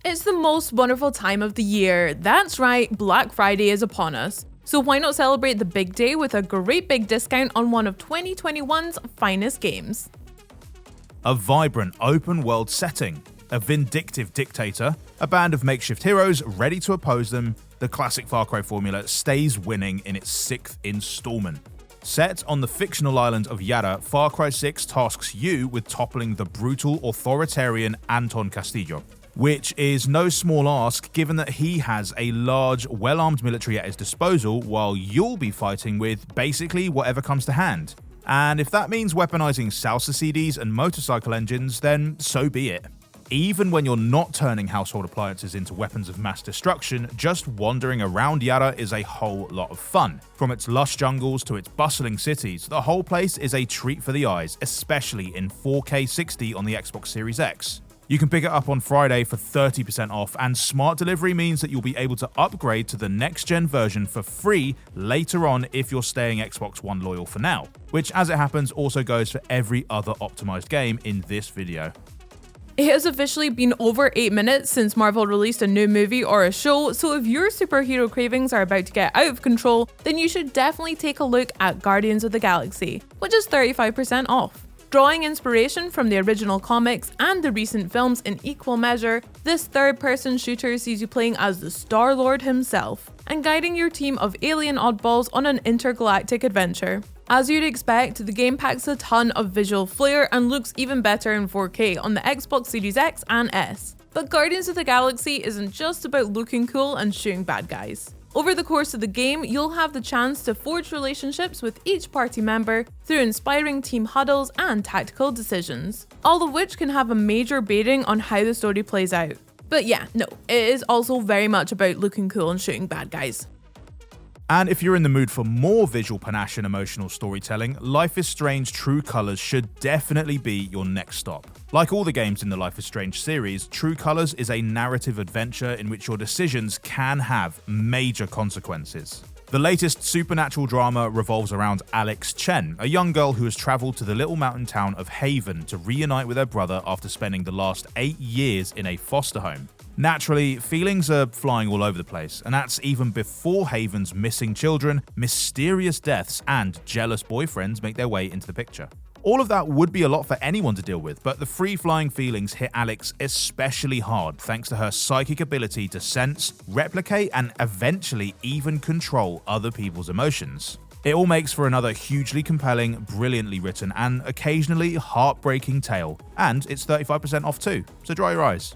It's the most wonderful time of the year. That's right, Black Friday is upon us. So why not celebrate the big day with a great big discount on one of 2021's finest games? A vibrant open-world setting, a vindictive dictator, a band of makeshift heroes ready to oppose them, the classic Far Cry formula stays winning in its 6th installment. Set on the fictional island of Yara, Far Cry 6 tasks you with toppling the brutal authoritarian Anton Castillo, which is no small ask given that he has a large, well-armed military at his disposal while you'll be fighting with basically whatever comes to hand. And if that means weaponizing salsa CDs and motorcycle engines, then so be it. Even when you're not turning household appliances into weapons of mass destruction, just wandering around Yara is a whole lot of fun. From its lush jungles to its bustling cities, the whole place is a treat for the eyes, especially in 4K 60 on the Xbox Series X. You can pick it up on Friday for 30% off, and smart delivery means that you'll be able to upgrade to the next-gen version for free later on if you're staying Xbox One loyal for now, which as it happens also goes for every other optimized game in this video. It has officially been over 8 minutes since Marvel released a new movie or a show, so if your superhero cravings are about to get out of control, then you should definitely take a look at Guardians of the Galaxy, which is 35% off. Drawing inspiration from the original comics and the recent films in equal measure, this third-person shooter sees you playing as the Star-Lord himself and guiding your team of alien oddballs on an intergalactic adventure. As you'd expect, the game packs a ton of visual flair and looks even better in 4K on the Xbox Series X and S. But Guardians of the Galaxy isn't just about looking cool and shooting bad guys. Over the course of the game, you'll have the chance to forge relationships with each party member through inspiring team huddles and tactical decisions, all of which can have a major bearing on how the story plays out. But yeah, no, it is also very much about looking cool and shooting bad guys. And if you're in the mood for more visual panache and emotional storytelling, Life is Strange True Colors should definitely be your next stop. Like all the games in the Life is Strange series, True Colors is a narrative adventure in which your decisions can have major consequences. The latest supernatural drama revolves around Alex Chen, a young girl who has traveled to the little mountain town of Haven to reunite with her brother after spending the last 8 years in a foster home. Naturally, feelings are flying all over the place, and that's even before Haven's missing children, mysterious deaths, and jealous boyfriends make their way into the picture. All of that would be a lot for anyone to deal with, but the free-flying feelings hit Alex especially hard thanks to her psychic ability to sense, replicate, and eventually even control other people's emotions. It all makes for another hugely compelling, brilliantly written, and occasionally heartbreaking tale, and it's 35% off too, so dry your eyes.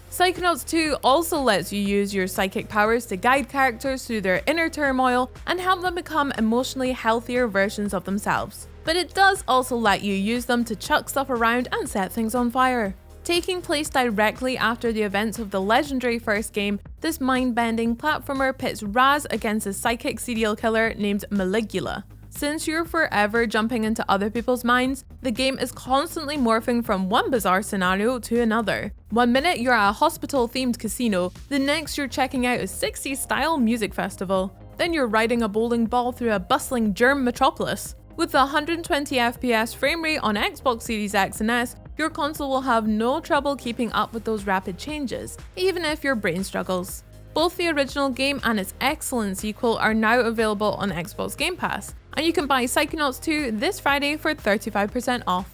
Psychonauts 2 also lets you use your psychic powers to guide characters through their inner turmoil and help them become emotionally healthier versions of themselves. But it does also let you use them to chuck stuff around and set things on fire. Taking place directly after the events of the legendary first game, this mind-bending platformer pits Raz against a psychic serial killer named Maligula. Since you're forever jumping into other people's minds, the game is constantly morphing from one bizarre scenario to another. One minute you're at a hospital-themed casino, the next you're checking out a 60s-style music festival. Then you're riding a bowling ball through a bustling germ metropolis. With the 120 FPS frame rate on Xbox Series X and S, your console will have no trouble keeping up with those rapid changes, even if your brain struggles. Both the original game and its excellent sequel are now available on Xbox Game Pass, and you can buy Psychonauts 2 this Friday for 35% off.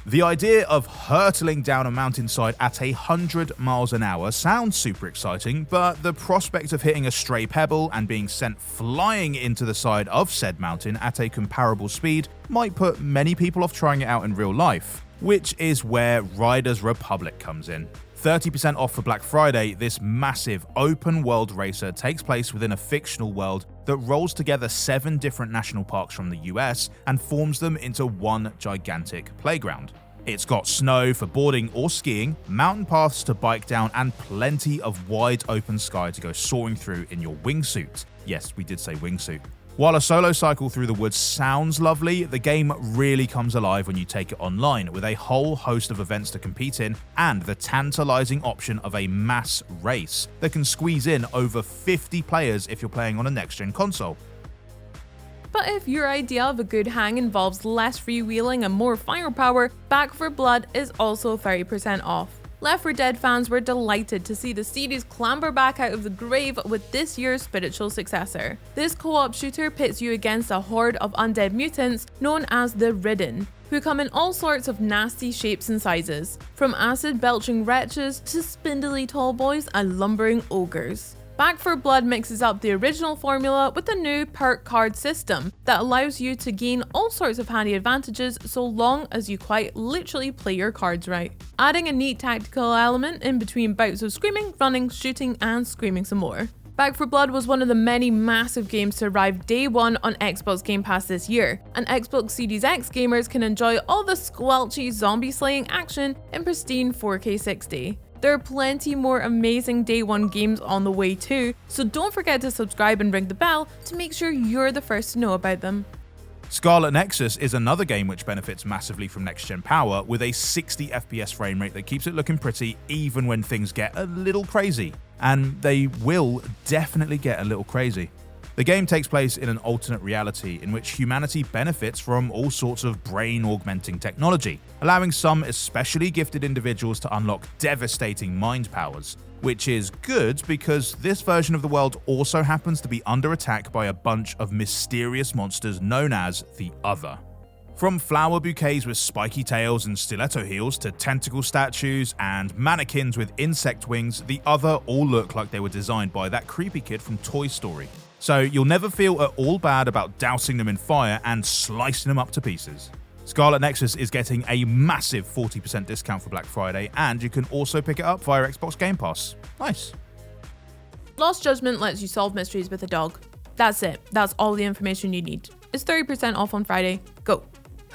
The idea of hurtling down a mountainside at 100 miles an hour sounds super exciting, but the prospect of hitting a stray pebble and being sent flying into the side of said mountain at a comparable speed might put many people off trying it out in real life, which is where Riders Republic comes in. 30% off for Black Friday, this massive open-world racer takes place within a fictional world that rolls together 7 different national parks from the US and forms them into one gigantic playground. It's got snow for boarding or skiing, mountain paths to bike down, and plenty of wide open sky to go soaring through in your wingsuit. Yes, we did say wingsuit. While a solo cycle through the woods sounds lovely, the game really comes alive when you take it online, with a whole host of events to compete in and the tantalizing option of a mass race that can squeeze in over 50 players if you're playing on a next-gen console. But if your idea of a good hang involves less freewheeling and more firepower, Back 4 Blood is also 30% off. Left 4 Dead fans were delighted to see the series clamber back out of the grave with this year's spiritual successor. This co-op shooter pits you against a horde of undead mutants known as the Ridden, who come in all sorts of nasty shapes and sizes, from acid-belching wretches to spindly tall boys and lumbering ogres. Back 4 Blood mixes up the original formula with a new perk card system that allows you to gain all sorts of handy advantages so long as you quite literally play your cards right, adding a neat tactical element in between bouts of screaming, running, shooting and screaming some more. Back 4 Blood was one of the many massive games to arrive day one on Xbox Game Pass this year, and Xbox Series X gamers can enjoy all the squelchy zombie slaying action in pristine 4K 60. There are plenty more amazing day one games on the way too, so don't forget to subscribe and ring the bell to make sure you're the first to know about them. Scarlet Nexus is another game which benefits massively from next-gen power with a 60 FPS frame rate that keeps it looking pretty even when things get a little crazy. And they will definitely get a little crazy. The game takes place in an alternate reality in which humanity benefits from all sorts of brain-augmenting technology, allowing some especially gifted individuals to unlock devastating mind powers, which is good because this version of the world also happens to be under attack by a bunch of mysterious monsters known as the Other. From flower bouquets with spiky tails and stiletto heels to tentacle statues and mannequins with insect wings, the Other all look like they were designed by that creepy kid from Toy Story. So you'll never feel at all bad about dousing them in fire and slicing them up to pieces. Scarlet Nexus is getting a massive 40% discount for Black Friday, and you can also pick it up via Xbox Game Pass. Nice. Lost Judgment lets you solve mysteries with a dog. That's it. That's all the information you need. It's 30% off on Friday. Go.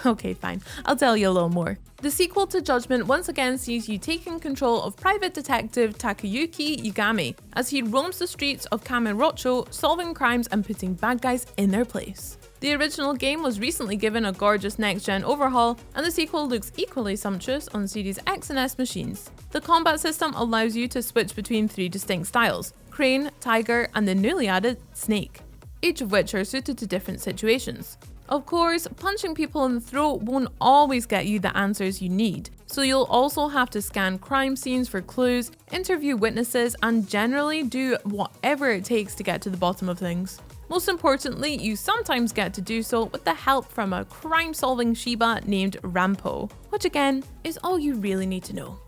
Okay, fine. I'll tell you a little more. The sequel to Judgment once again sees you taking control of private detective Takayuki Yagami as he roams the streets of Kamurocho, solving crimes and putting bad guys in their place. The original game was recently given a gorgeous next-gen overhaul, and the sequel looks equally sumptuous on Series X and S machines. The combat system allows you to switch between 3 distinct styles: Crane, Tiger, and the newly added Snake, each of which are suited to different situations. Of course, punching people in the throat won't always get you the answers you need, so you'll also have to scan crime scenes for clues, interview witnesses, and generally do whatever it takes to get to the bottom of things. Most importantly, you sometimes get to do so with the help from a crime-solving Shiba named Rampo, which again is all you really need to know.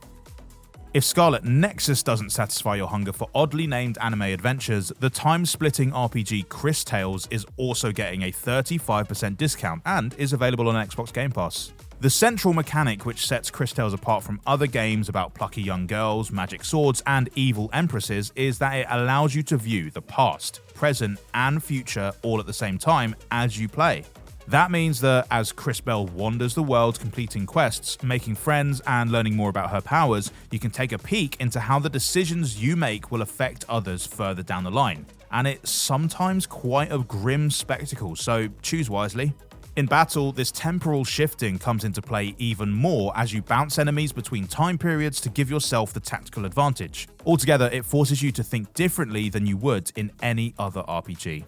If Scarlet Nexus doesn't satisfy your hunger for oddly named anime adventures, the time-splitting RPG Cris Tales is also getting a 35% discount and is available on Xbox Game Pass. The central mechanic which sets Cris Tales apart from other games about plucky young girls, magic swords, and evil empresses is that it allows you to view the past, present, and future all at the same time as you play. That means that as Cris Bell wanders the world completing quests, making friends, and learning more about her powers, you can take a peek into how the decisions you make will affect others further down the line. And it's sometimes quite a grim spectacle, so choose wisely. In battle, this temporal shifting comes into play even more as you bounce enemies between time periods to give yourself the tactical advantage. Altogether, it forces you to think differently than you would in any other RPG.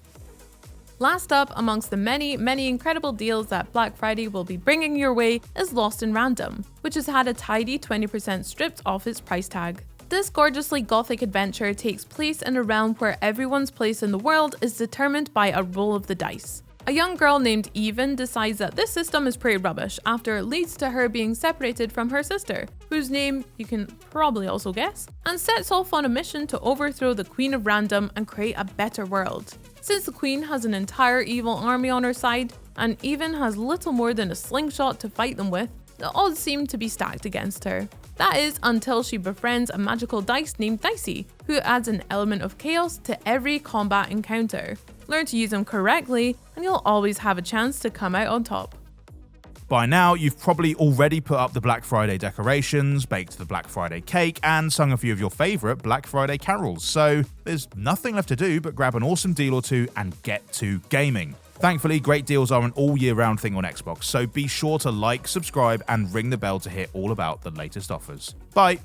Last up amongst the many incredible deals that Black Friday will be bringing your way is Lost in Random, which has had a tidy 20% stripped off its price tag. This gorgeously gothic adventure takes place in a realm where everyone's place in the world is determined by a roll of the dice. A young girl named Even decides that this system is pretty rubbish after it leads to her being separated from her sister, whose name you can probably also guess, and sets off on a mission to overthrow the Queen of Random and create a better world. Since the Queen has an entire evil army on her side, and Even has little more than a slingshot to fight them with, the odds seem to be stacked against her. That is until she befriends a magical dice named Dicey, who adds an element of chaos to every combat encounter. Learn to use them correctly, and you'll always have a chance to come out on top. By now, you've probably already put up the Black Friday decorations, baked the Black Friday cake, and sung a few of your favourite Black Friday carols, so there's nothing left to do but grab an awesome deal or two and get to gaming. Thankfully, great deals are an all-year-round thing on Xbox, so be sure to like, subscribe, and ring the bell to hear all about the latest offers. Bye!